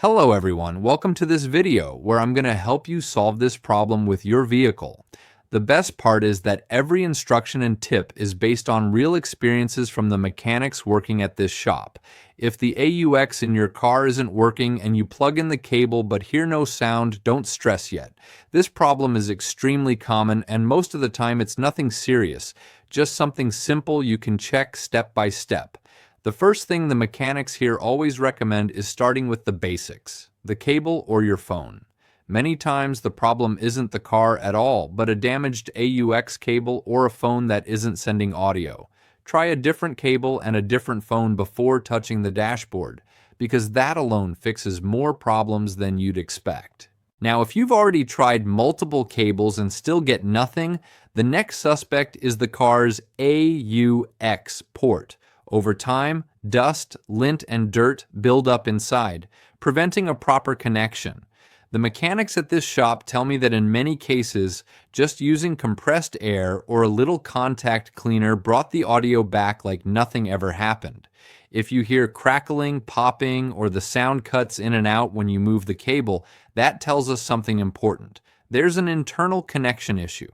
Hello everyone, welcome to this video where I'm going to help you solve this problem with your vehicle. The best part is that every instruction and tip is based on real experiences from the mechanics working at this shop. If the AUX in your car isn't working and you plug in the cable but hear no sound, don't stress yet. This problem is extremely common and most of the time it's nothing serious, just something simple you can check step by step. The first thing the mechanics here always recommend is starting with the basics, the cable or your phone. Many times the problem isn't the car at all, but a damaged AUX cable or a phone that isn't sending audio. Try a different cable and a different phone before touching the dashboard, because that alone fixes more problems than you'd expect. Now, if you've already tried multiple cables and still get nothing, the next suspect is the car's AUX port. Over time, dust, lint, and dirt build up inside, preventing a proper connection. The mechanics at this shop tell me that in many cases, just using compressed air or a little contact cleaner brought the audio back like nothing ever happened. If you hear crackling, popping, or the sound cuts in and out when you move the cable, that tells us something important. There's an internal connection issue.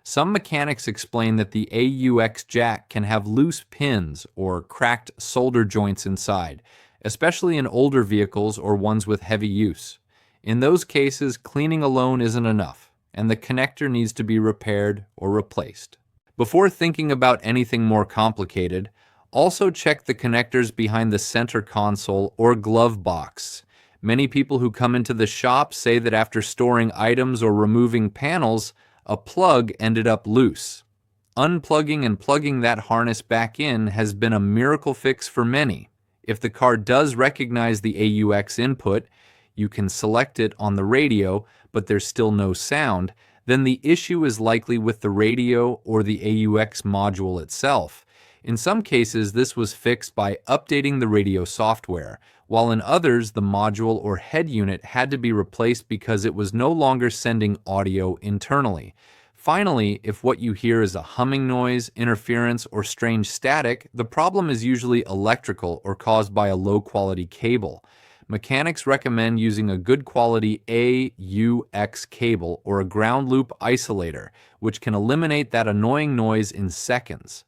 Some mechanics explain that the AUX jack can have loose pins or cracked solder joints inside, especially in older vehicles or ones with heavy use. In those cases, cleaning alone isn't enough, and the connector needs to be repaired or replaced. Before thinking about anything more complicated, also check the connectors behind the center console or glove box. Many people who come into the shop say that after storing items or removing panels, a plug ended up loose. Unplugging and plugging that harness back in has been a miracle fix for many. If the car does recognize the AUX input, you can select it on the radio, but there's still no sound, then the issue is likely with the radio or the AUX module itself. In some cases, this was fixed by updating the radio software, while in others, the module or head unit had to be replaced because it was no longer sending audio internally. Finally, if what you hear is a humming noise, interference, or strange static, the problem is usually electrical or caused by a low-quality cable. Mechanics recommend using a good quality AUX cable or a ground loop isolator, which can eliminate that annoying noise in seconds.